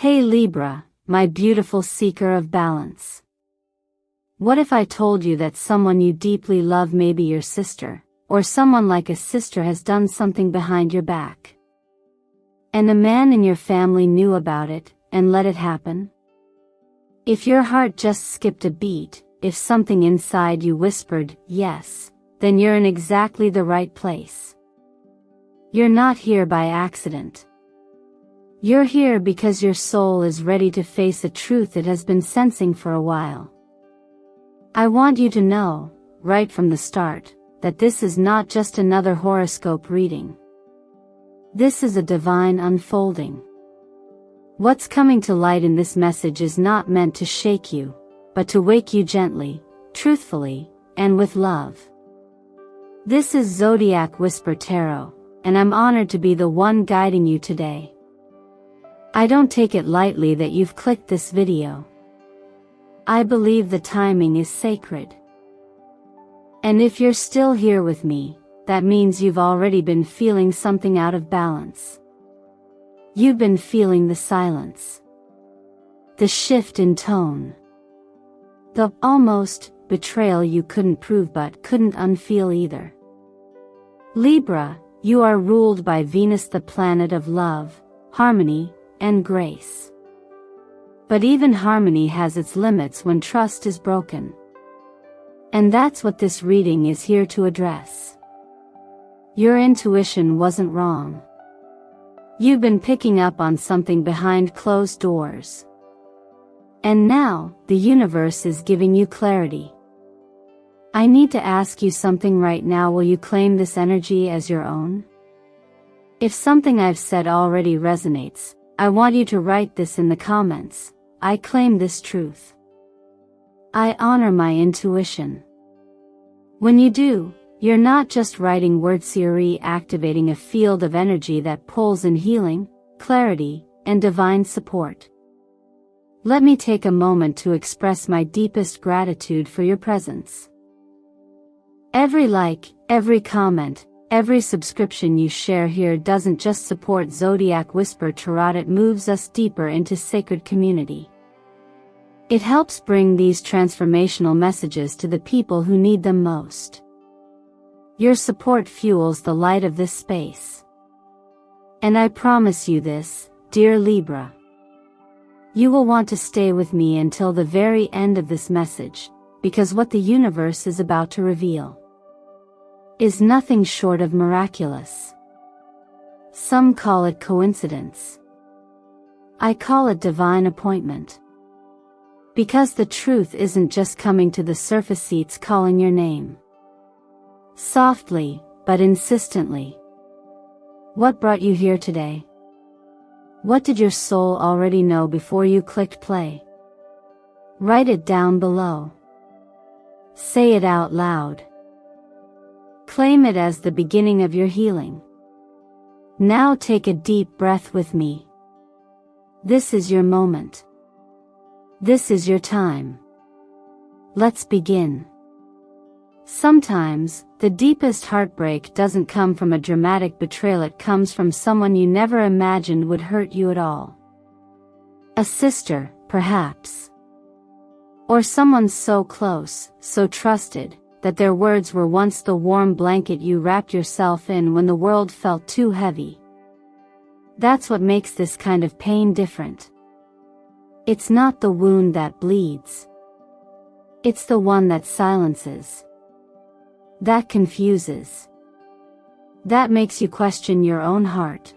Hey Libra, my beautiful seeker of balance. What if I told you that someone you deeply love may be your sister, or someone like a sister has done something behind your back? And a man in your family knew about it, and let it happen? If your heart just skipped a beat, if something inside you whispered, yes, then you're in exactly the right place. You're not here by accident. You're here because your soul is ready to face a truth it has been sensing for a while. I want you to know, right from the start, that this is not just another horoscope reading. This is a divine unfolding. What's coming to light in this message is not meant to shake you, but to wake you gently, truthfully, and with love. This is Zodiac Whisper Tarot, and I'm honored to be the one guiding you today. I don't take it lightly that you've clicked this video. I believe the timing is sacred. And if you're still here with me, that means you've already been feeling something out of balance. You've been feeling the silence. The shift in tone. The almost betrayal you couldn't prove but couldn't unfeel either. Libra, you are ruled by Venus, the planet of love, harmony, and grace. But even harmony has its limits when trust is broken. And that's what this reading is here to address. Your intuition wasn't wrong. You've been picking up on something behind closed doors. And now, the universe is giving you clarity. I need to ask you something right now. Will you claim this energy as your own? If something I've said already resonates, I want you to write this in the comments. I claim this truth. I honor my intuition. When you do, you're not just writing words, you're activating a field of energy that pulls in healing, clarity, and divine support. Let me take a moment to express my deepest gratitude for your presence. Every like, every comment, every subscription you share here doesn't just support Zodiac Whisper Tarot, it moves us deeper into sacred community. It helps bring these transformational messages to the people who need them most. Your support fuels the light of this space. And I promise you this, dear Libra. You will want to stay with me until the very end of this message, because what the universe is about to reveal is nothing short of miraculous. Some call it coincidence. I call it divine appointment. Because the truth isn't just coming to the surface, it's calling your name. Softly, but insistently. What brought you here today? What did your soul already know before you clicked play? Write it down below. Say it out loud. Claim it as the beginning of your healing. Now take a deep breath with me. This is your moment. This is your time. Let's begin. Sometimes, the deepest heartbreak doesn't come from a dramatic betrayal, it comes from someone you never imagined would hurt you at all. A sister, perhaps. Or someone so close, so trusted, that their words were once the warm blanket you wrapped yourself in when the world felt too heavy. That's what makes this kind of pain different. It's not the wound that bleeds. It's the one that silences. That confuses. That makes you question your own heart.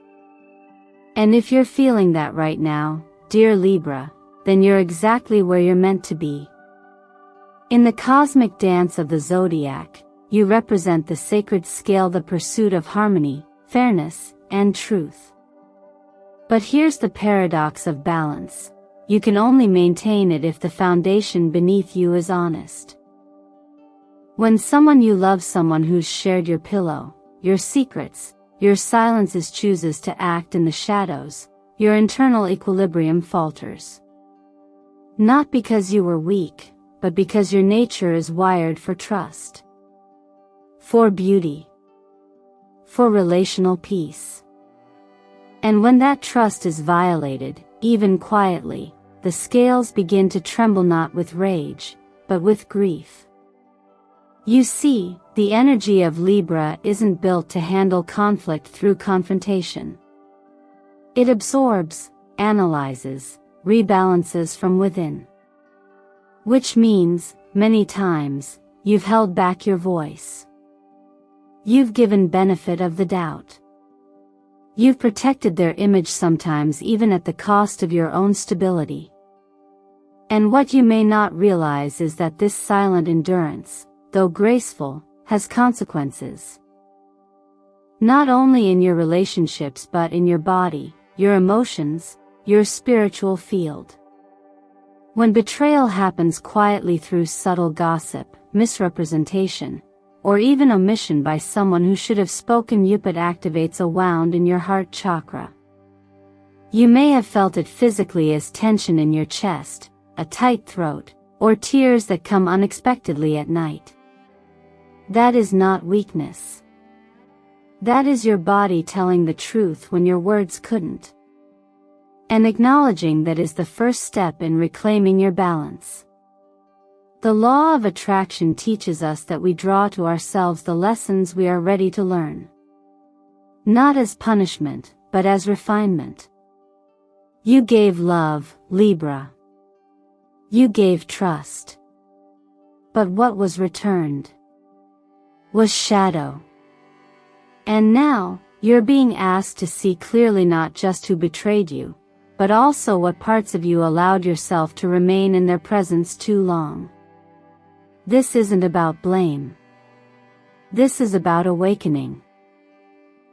And if you're feeling that right now, dear Libra, then you're exactly where you're meant to be. In the cosmic dance of the zodiac, you represent the sacred scale, the pursuit of harmony, fairness, and truth. But here's the paradox of balance. You can only maintain it if the foundation beneath you is honest. When someone you love, someone who's shared your pillow, your secrets, your silences, chooses to act in the shadows, your internal equilibrium falters. Not because you were weak, but because your nature is wired for trust. For beauty. For relational peace. And when that trust is violated, even quietly, the scales begin to tremble not with rage, but with grief. You see, the energy of Libra isn't built to handle conflict through confrontation. It absorbs, analyzes, rebalances from within. Which means, many times, you've held back your voice. You've given benefit of the doubt. You've protected their image sometimes even at the cost of your own stability. And what you may not realize is that this silent endurance, though graceful, has consequences. Not only in your relationships but in your body, your emotions, your spiritual field. When betrayal happens quietly through subtle gossip, misrepresentation, or even omission by someone who should have spoken, it activates a wound in your heart chakra. You may have felt it physically as tension in your chest, a tight throat, or tears that come unexpectedly at night. That is not weakness. That is your body telling the truth when your words couldn't. And acknowledging that is the first step in reclaiming your balance. The law of attraction teaches us that we draw to ourselves the lessons we are ready to learn. Not as punishment, but as refinement. You gave love, Libra. You gave trust. But what was returned was shadow. And now, you're being asked to see clearly not just who betrayed you, but also what parts of you allowed yourself to remain in their presence too long. This isn't about blame. This is about awakening.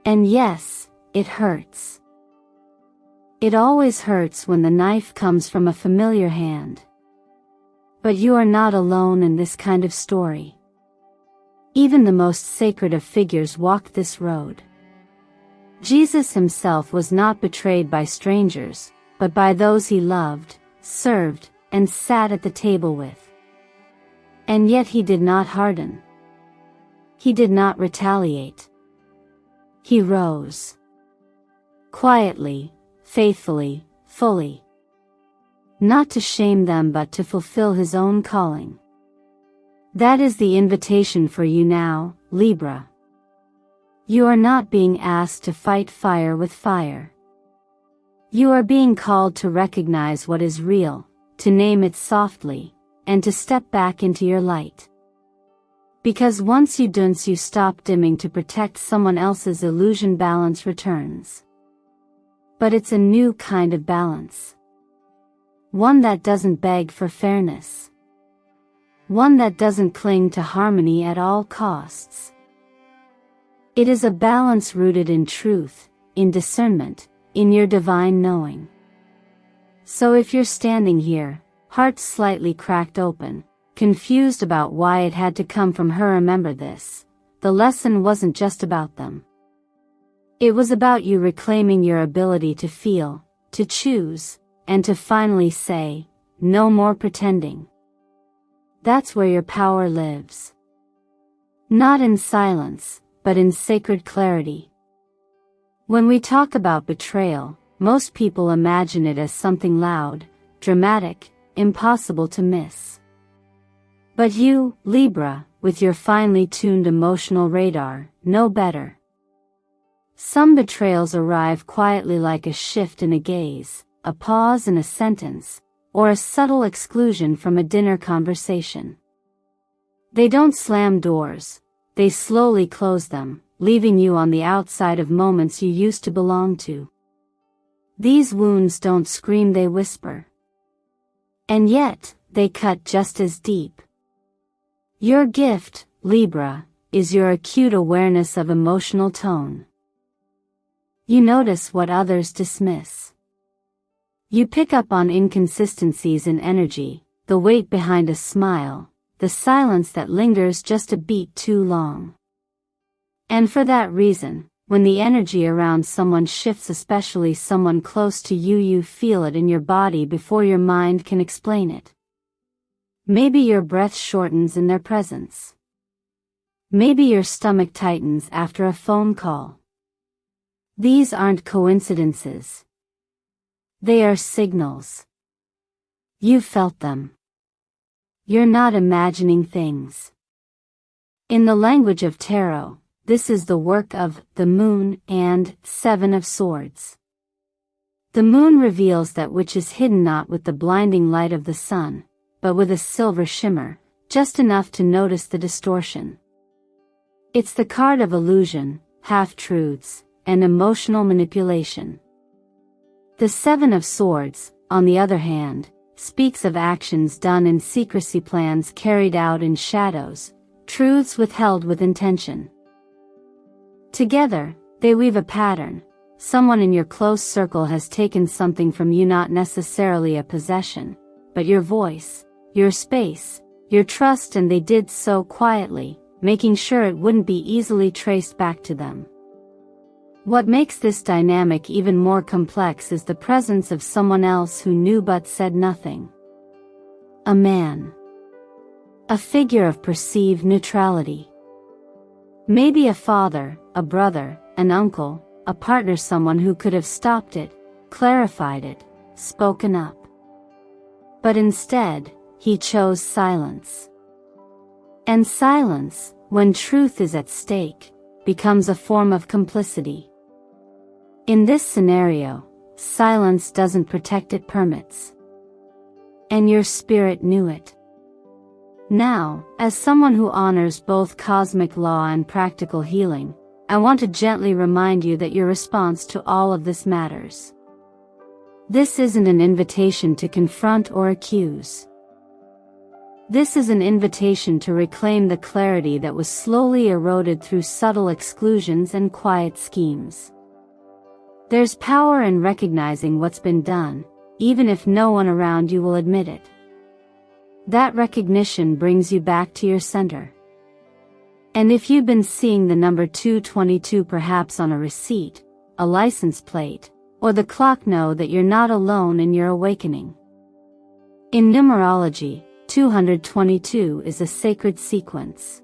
And yes, it hurts. It always hurts when the knife comes from a familiar hand. But you are not alone in this kind of story. Even the most sacred of figures walked this road. Jesus himself was not betrayed by strangers, but by those he loved, served, and sat at the table with. And yet he did not harden. He did not retaliate. He rose. Quietly, faithfully, fully. Not to shame them but to fulfill his own calling. That is the invitation for you now, Libra. You are not being asked to fight fire with fire. You are being called to recognize what is real, to name it softly, and to step back into your light. Because once you dunce, you stop dimming to protect someone else's illusion. Balance returns. But it's a new kind of balance. One that doesn't beg for fairness. One that doesn't cling to harmony at all costs. It is a balance rooted in truth, in discernment, in your divine knowing. So if you're standing here, heart slightly cracked open, confused about why it had to come from her, remember this: the lesson wasn't just about them. It was about you reclaiming your ability to feel, to choose, and to finally say, no more pretending. That's where your power lives. Not in silence, but in sacred clarity. When we talk about betrayal, most people imagine it as something loud, dramatic, impossible to miss. But you, Libra, with your finely tuned emotional radar, know better. Some betrayals arrive quietly, like a shift in a gaze, a pause in a sentence, or a subtle exclusion from a dinner conversation. They don't slam doors, they slowly close them, leaving you on the outside of moments you used to belong to. These wounds don't scream, they whisper. And yet, they cut just as deep. Your gift, Libra, is your acute awareness of emotional tone. You notice what others dismiss. You pick up on inconsistencies in energy, the weight behind a smile, the silence that lingers just a beat too long. And for that reason, when the energy around someone shifts, especially someone close to you, you feel it in your body before your mind can explain it. Maybe your breath shortens in their presence. Maybe your stomach tightens after a phone call. These aren't coincidences. They are signals. You felt them. You're not imagining things. In the language of tarot, this is the work of the Moon and Seven of Swords. The moon reveals that which is hidden not with the blinding light of the sun, but with a silver shimmer, just enough to notice the distortion. It's the card of illusion, half-truths, and emotional manipulation. The Seven of Swords, on the other hand, speaks of actions done in secrecy, plans carried out in shadows, truths withheld with intention. Together, they weave a pattern. Someone in your close circle has taken something from you, not necessarily a possession, but your voice, your space, your trust, and they did so quietly, making sure it wouldn't be easily traced back to them. What makes this dynamic even more complex is the presence of someone else who knew but said nothing. A man. A figure of perceived neutrality. Maybe a father, a brother, an uncle, a partner, someone who could have stopped it, clarified it, spoken up. But instead, he chose silence. And silence, when truth is at stake, becomes a form of complicity. In this scenario, silence doesn't protect, it permits. And your spirit knew it. Now, as someone who honors both cosmic law and practical healing, I want to gently remind you that your response to all of this matters. This isn't an invitation to confront or accuse. This is an invitation to reclaim the clarity that was slowly eroded through subtle exclusions and quiet schemes. There's power in recognizing what's been done, even if no one around you will admit it. That recognition brings you back to your center. And if you've been seeing the number 222 perhaps on a receipt, a license plate, or the clock, know that you're not alone in your awakening. In numerology, 222 is a sacred sequence.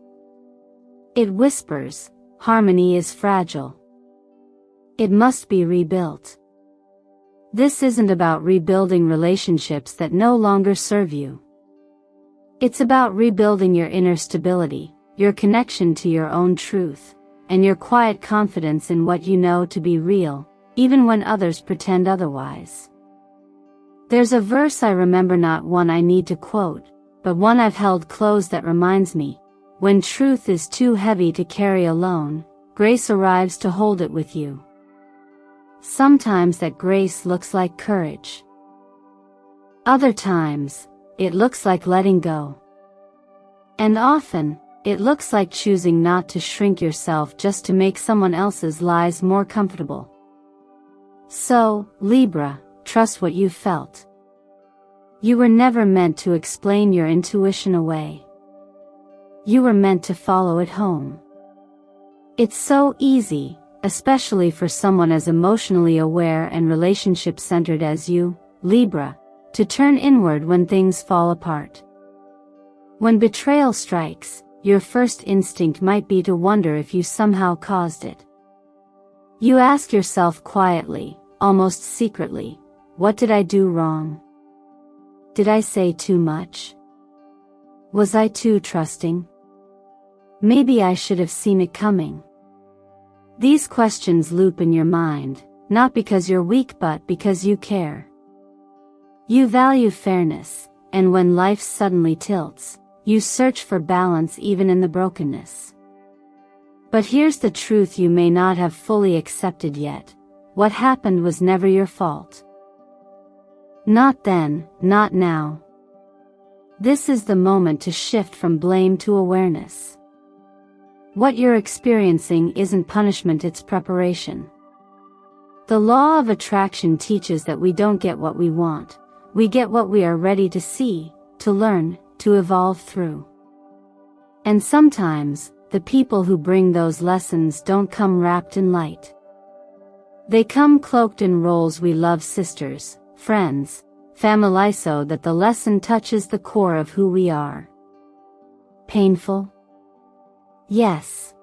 It whispers, harmony is fragile. It must be rebuilt. This isn't about rebuilding relationships that no longer serve you. It's about rebuilding your inner stability, your connection to your own truth, and your quiet confidence in what you know to be real, even when others pretend otherwise. There's a verse I remember, not one I need to quote, but one I've held close, that reminds me, when truth is too heavy to carry alone, grace arrives to hold it with you. Sometimes that grace looks like courage. Other times, it looks like letting go. And often, it looks like choosing not to shrink yourself just to make someone else's lives more comfortable. So, Libra, trust what you felt. You were never meant to explain your intuition away. You were meant to follow it home. It's so easy, especially for someone as emotionally aware and relationship-centered as you, Libra, to turn inward when things fall apart. When betrayal strikes, your first instinct might be to wonder if you somehow caused it. You ask yourself quietly, almost secretly, what did I do wrong? Did I say too much? Was I too trusting? Maybe I should have seen it coming. These questions loop in your mind, not because you're weak but because you care. You value fairness, and when life suddenly tilts, you search for balance even in the brokenness. But here's the truth you may not have fully accepted yet: what happened was never your fault. Not then, not now. This is the moment to shift from blame to awareness. What you're experiencing isn't punishment, it's preparation. The law of attraction teaches that we don't get what we want, we get what we are ready to see, to learn, to evolve through. And sometimes, the people who bring those lessons don't come wrapped in light. They come cloaked in roles we love: sisters, friends, family, so that the lesson touches the core of who we are. Painful? Yes.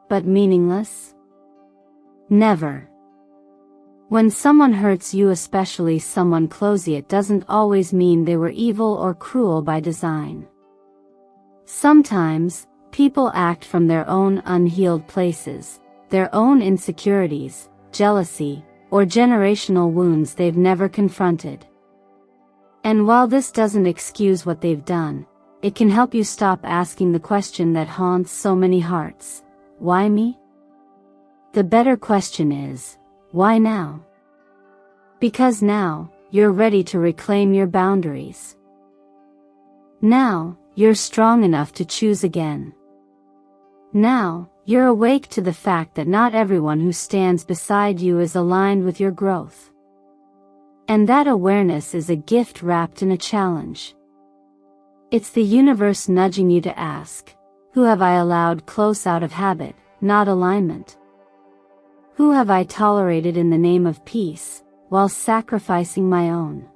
But meaningless? Never. When someone hurts you, especially someone close, it doesn't always mean they were evil or cruel by design. Sometimes, people act from their own unhealed places, their own insecurities, jealousy, or generational wounds they've never confronted. And while this doesn't excuse what they've done, it can help you stop asking the question that haunts so many hearts: why me? The better question is, why now? Because now, you're ready to reclaim your boundaries. Now, you're strong enough to choose again. Now, you're awake to the fact that not everyone who stands beside you is aligned with your growth. And that awareness is a gift wrapped in a challenge. It's the universe nudging you to ask, who have I allowed close out of habit, not alignment? Who have I tolerated in the name of peace, while sacrificing my own?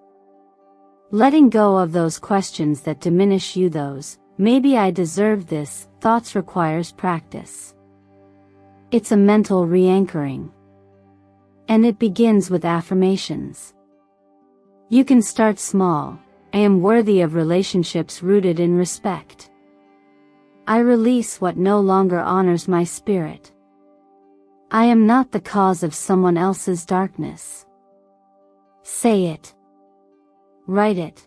Letting go of those questions that diminish you, those, maybe I deserve this, thoughts requires practice. It's a mental re-anchoring. And it begins with affirmations. You can start small. I am worthy of relationships rooted in respect. I release what no longer honors my spirit. I am not the cause of someone else's darkness. Say it. Write it.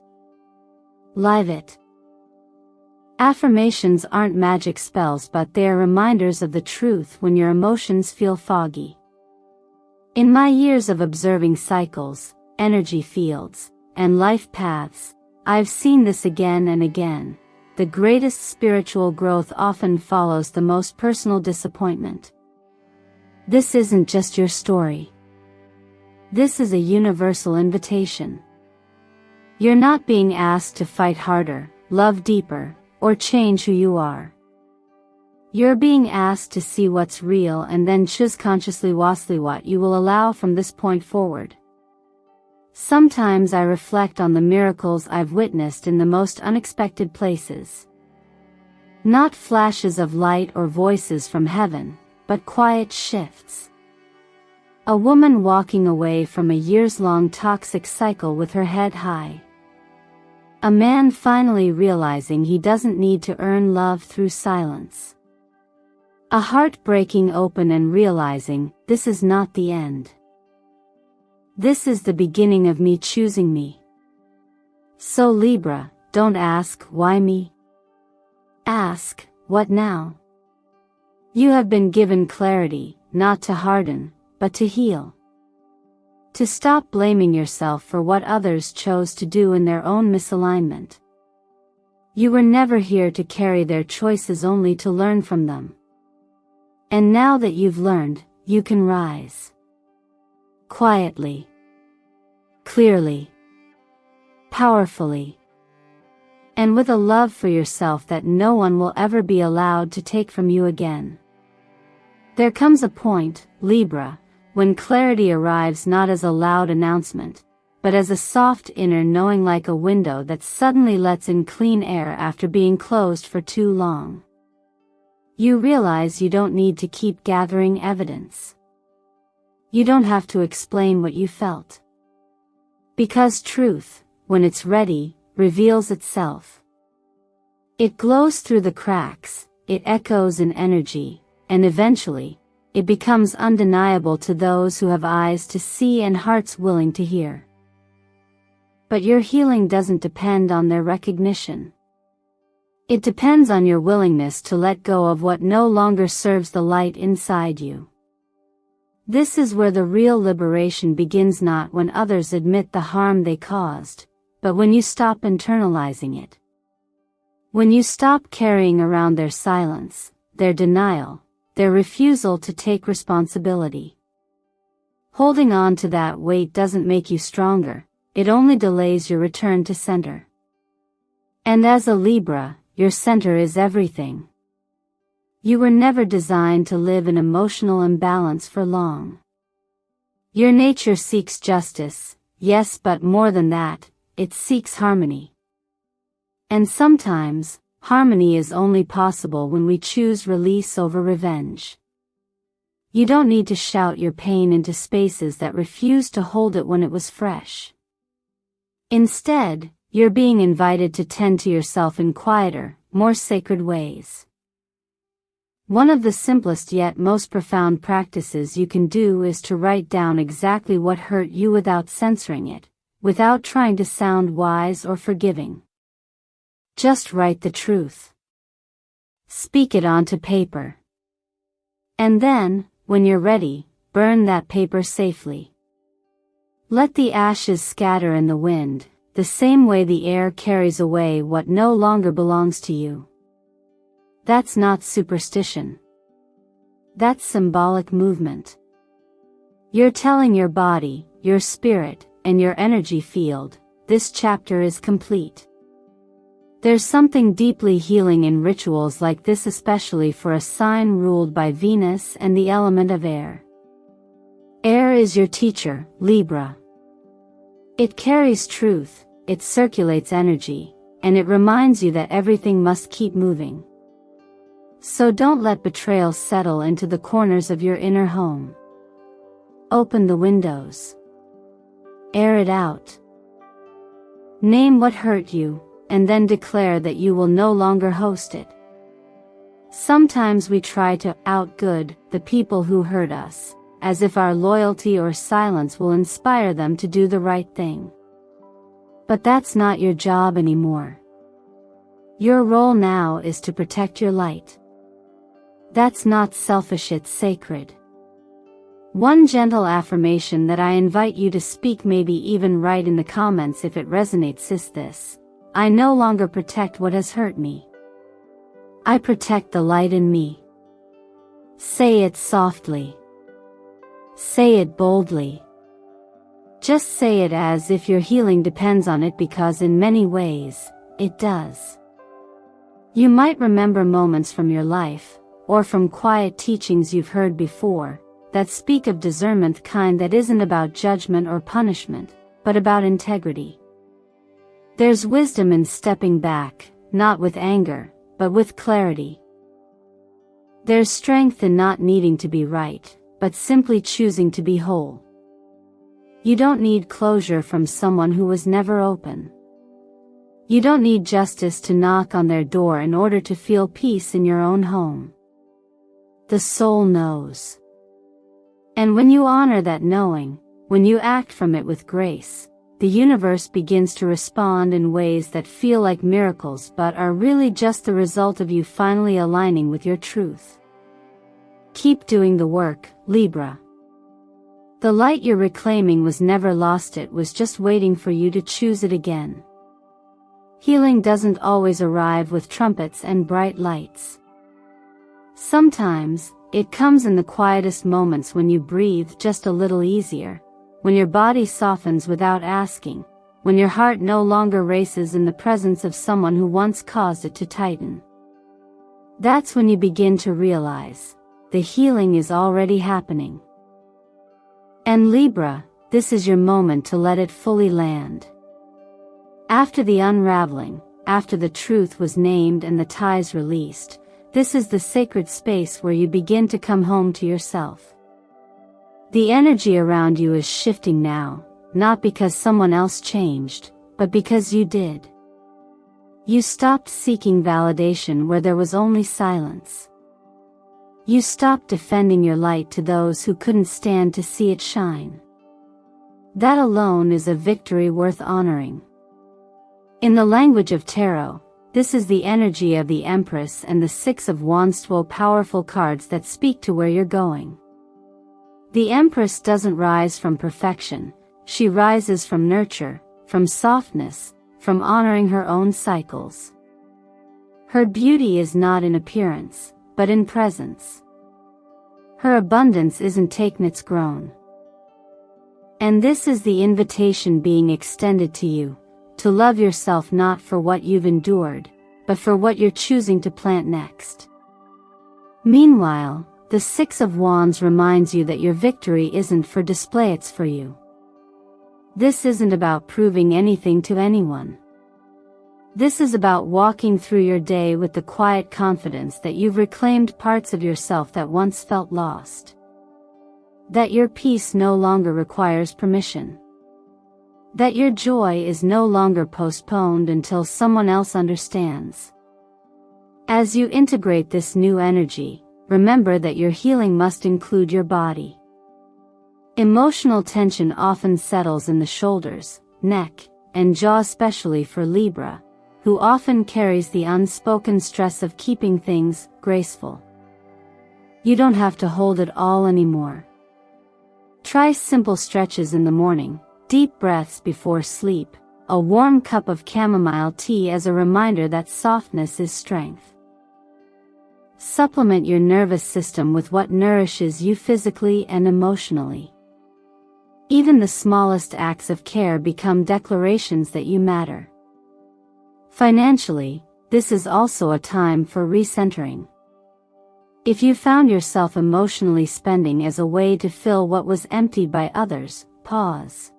Live it. Affirmations aren't magic spells, but they are reminders of the truth when your emotions feel foggy. In my years of observing cycles, energy fields, and life paths, I've seen this again and again. The greatest spiritual growth often follows the most personal disappointment. This isn't just your story. This is a universal invitation. You're not being asked to fight harder, love deeper, or change who you are. You're being asked to see what's real and then choose consciously what you will allow from this point forward. Sometimes I reflect on the miracles I've witnessed in the most unexpected places. Not flashes of light or voices from heaven, but quiet shifts. A woman walking away from a years-long toxic cycle with her head high. A man finally realizing he doesn't need to earn love through silence. A heart breaking open and realizing, this is not the end. This is the beginning of me choosing me. So Libra, don't ask, why me? Ask, what now? You have been given clarity, not to harden, but to heal. To stop blaming yourself for what others chose to do in their own misalignment. You were never here to carry their choices, only to learn from them. And now that you've learned, you can rise. Quietly. Clearly. Powerfully. And with a love for yourself that no one will ever be allowed to take from you again. There comes a point, Libra, when clarity arrives not as a loud announcement, but as a soft inner knowing, like a window that suddenly lets in clean air after being closed for too long. You realize you don't need to keep gathering evidence. You don't have to explain what you felt. Because truth, when it's ready, reveals itself. It glows through the cracks, it echoes in energy, and eventually, it becomes undeniable to those who have eyes to see and hearts willing to hear. But your healing doesn't depend on their recognition. It depends on your willingness to let go of what no longer serves the light inside you. This is where the real liberation begins, not when others admit the harm they caused, but when you stop internalizing it. When you stop carrying around their silence, their denial, their refusal to take responsibility. Holding on to that weight doesn't make you stronger, it only delays your return to center. And as a Libra, your center is everything. You were never designed to live in emotional imbalance for long. Your nature seeks justice, yes, but more than that, it seeks harmony. And sometimes, harmony is only possible when we choose release over revenge. You don't need to shout your pain into spaces that refused to hold it when it was fresh. Instead, you're being invited to tend to yourself in quieter, more sacred ways. One of the simplest yet most profound practices you can do is to write down exactly what hurt you without censoring it, without trying to sound wise or forgiving. Just write the truth. Speak it onto paper. And then, when you're ready, burn that paper safely. Let the ashes scatter in the wind, the same way the air carries away what no longer belongs to you. That's not superstition. That's symbolic movement. You're telling your body, your spirit, and your energy field, this chapter is complete. There's something deeply healing in rituals like this, especially for a sign ruled by Venus and the element of air. Air is your teacher, Libra. It carries truth, it circulates energy, and it reminds you that everything must keep moving. So don't let betrayal settle into the corners of your inner home. Open the windows. Air it out. Name what hurt you, and then declare that you will no longer host it. Sometimes we try to outgood the people who hurt us, as if our loyalty or silence will inspire them to do the right thing. But that's not your job anymore. Your role now is to protect your light. That's not selfish, it's sacred. One gentle affirmation that I invite you to speak, maybe even write in the comments if it resonates, is this: I no longer protect what has hurt me. I protect the light in me. Say it softly. Say it boldly. Just say it as if your healing depends on it, because in many ways, it does. You might remember moments from your life, or from quiet teachings you've heard before, that speak of discernment, the kind that isn't about judgment or punishment, but about integrity. There's wisdom in stepping back, not with anger, but with clarity. There's strength in not needing to be right, but simply choosing to be whole. You don't need closure from someone who was never open. You don't need justice to knock on their door in order to feel peace in your own home. The soul knows. And when you honor that knowing, when you act from it with grace, the universe begins to respond in ways that feel like miracles but are really just the result of you finally aligning with your truth. Keep doing the work, Libra. The light you're reclaiming was never lost, it was just waiting for you to choose it again. Healing doesn't always arrive with trumpets and bright lights. Sometimes, it comes in the quietest moments, when you breathe just a little easier, when your body softens without asking, when your heart no longer races in the presence of someone who once caused it to tighten. That's when you begin to realize, the healing is already happening. And Libra, this is your moment to let it fully land. After the unraveling, after the truth was named and the ties released, this is the sacred space where you begin to come home to yourself. The energy around you is shifting now, not because someone else changed, but because you did. You stopped seeking validation where there was only silence. You stopped defending your light to those who couldn't stand to see it shine. That alone is a victory worth honoring. In the language of tarot, this is the energy of the Empress and the Six of Wands, 2 powerful cards that speak to where you're going. The Empress doesn't rise from perfection, she rises from nurture, from softness, from honoring her own cycles. Her beauty is not in appearance, but in presence. Her abundance isn't taken, it's grown. And this is the invitation being extended to you, to love yourself not for what you've endured, but for what you're choosing to plant next. Meanwhile, the Six of Wands reminds you that your victory isn't for display, it's for you. This isn't about proving anything to anyone. This is about walking through your day with the quiet confidence that you've reclaimed parts of yourself that once felt lost. That your peace no longer requires permission. That your joy is no longer postponed until someone else understands. As you integrate this new energy, remember that your healing must include your body. Emotional tension often settles in the shoulders, neck, and jaw, especially for Libra, who often carries the unspoken stress of keeping things graceful. You don't have to hold it all anymore. Try simple stretches in the morning, deep breaths before sleep, a warm cup of chamomile tea as a reminder that softness is strength. Supplement your nervous system with what nourishes you physically and emotionally. Even the smallest acts of care become declarations that you matter. Financially, this is also a time for recentering. If you found yourself emotionally spending as a way to fill what was emptied by others, pause.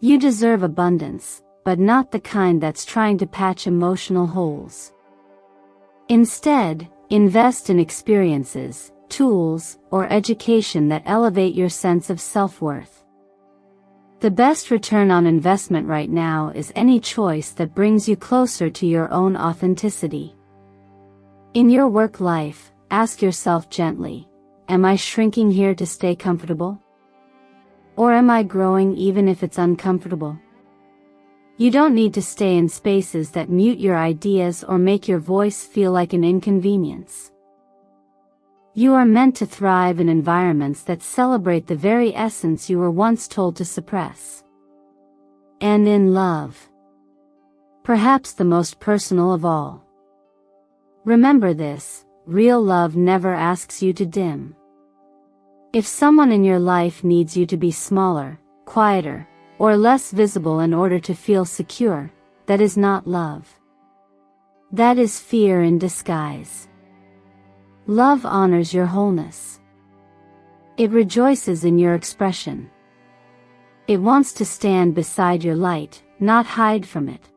You deserve abundance, but not the kind that's trying to patch emotional holes. Instead, invest in experiences, tools, or education that elevate your sense of self-worth. The best return on investment right now is any choice that brings you closer to your own authenticity. In your work life, ask yourself gently, am I shrinking here to stay comfortable? Or am I growing even if it's uncomfortable? You don't need to stay in spaces that mute your ideas or make your voice feel like an inconvenience. You are meant to thrive in environments that celebrate the very essence you were once told to suppress. And in love. Perhaps the most personal of all. Remember this, real love never asks you to dim. If someone in your life needs you to be smaller, quieter, or less visible in order to feel secure, that is not love. That is fear in disguise. Love honors your wholeness. It rejoices in your expression. It wants to stand beside your light, not hide from it.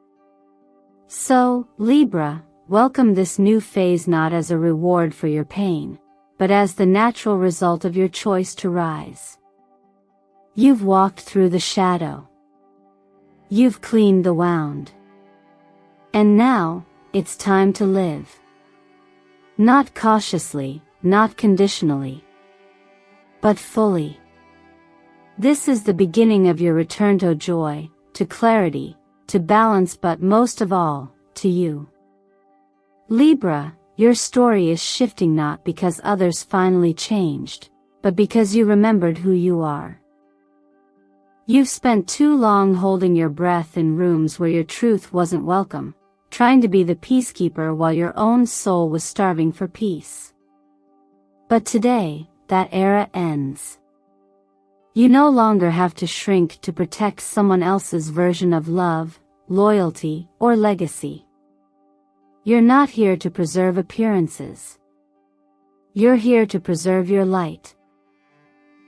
So, Libra, welcome this new phase not as a reward for your pain, but as the natural result of your choice to rise. You've walked through the shadow. You've cleaned the wound. And now, it's time to live. Not cautiously, not conditionally, but fully. This is the beginning of your return to joy, to clarity, to balance, but most of all, to you. Libra, your story is shifting not because others finally changed, but because you remembered who you are. You've spent too long holding your breath in rooms where your truth wasn't welcome, trying to be the peacekeeper while your own soul was starving for peace. But today, that era ends. You no longer have to shrink to protect someone else's version of love, loyalty, or legacy. You're not here to preserve appearances. You're here to preserve your light.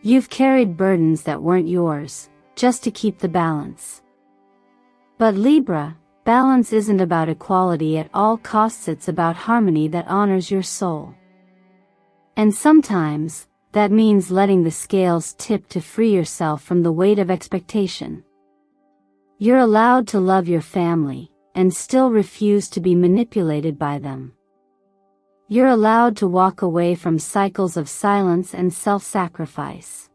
You've carried burdens that weren't yours, just to keep the balance. But Libra, balance isn't about equality at all costs, it's about harmony that honors your soul. And sometimes, that means letting the scales tip to free yourself from the weight of expectation. You're allowed to love your family, and still refuse to be manipulated by them. You're allowed to walk away from cycles of silence and self-sacrifice.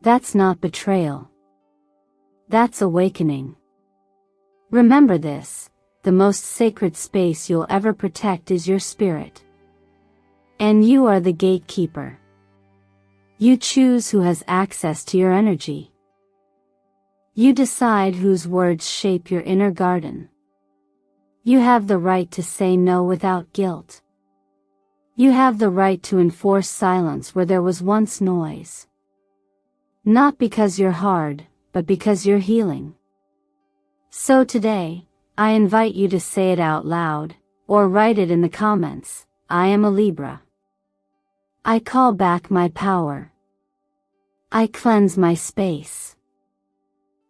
That's not betrayal. That's awakening. Remember this, the most sacred space you'll ever protect is your spirit. And you are the gatekeeper. You choose who has access to your energy. You decide whose words shape your inner garden. You have the right to say no without guilt. You have the right to enforce silence where there was once noise. Not because you're hard, but because you're healing. So today, I invite you to say it out loud, or write it in the comments, I am a Libra. I call back my power. I cleanse my space.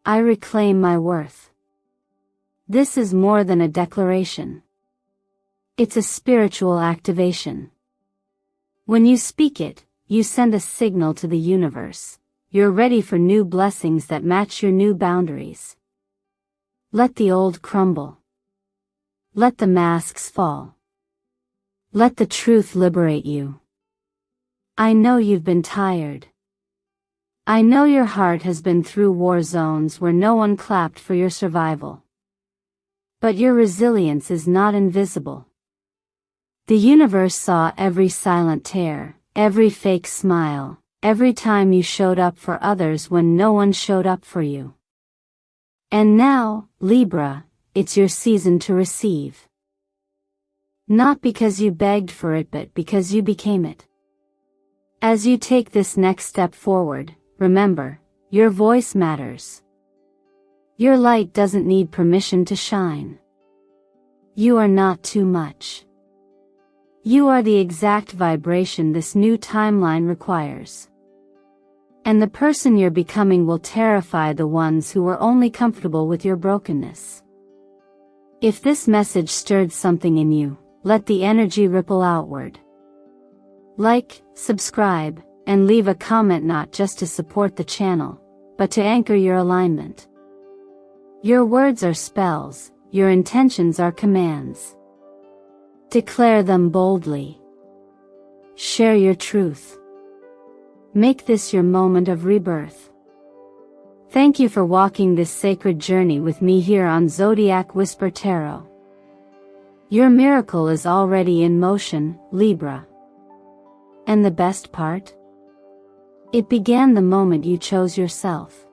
I reclaim my worth. This is more than a declaration. It's a spiritual activation. When you speak it, you send a signal to the universe. You're ready for new blessings that match your new boundaries. Let the old crumble. Let the masks fall. Let the truth liberate you. I know you've been tired. I know your heart has been through war zones where no one clapped for your survival. But your resilience is not invisible. The universe saw every silent tear, every fake smile, every time you showed up for others when no one showed up for you. And now, Libra, it's your season to receive. Not because you begged for it but because you became it. As you take this next step forward, remember, your voice matters. Your light doesn't need permission to shine. You are not too much. You are the exact vibration this new timeline requires. And the person you're becoming will terrify the ones who were only comfortable with your brokenness. If this message stirred something in you, let the energy ripple outward. Like, subscribe, and leave a comment not just to support the channel, but to anchor your alignment. Your words are spells, your intentions are commands. Declare them boldly. Share your truth. Make this your moment of rebirth. Thank you for walking this sacred journey with me here on Zodiac Whisper Tarot. Your miracle is already in motion, Libra. And the best part? It began the moment you chose yourself.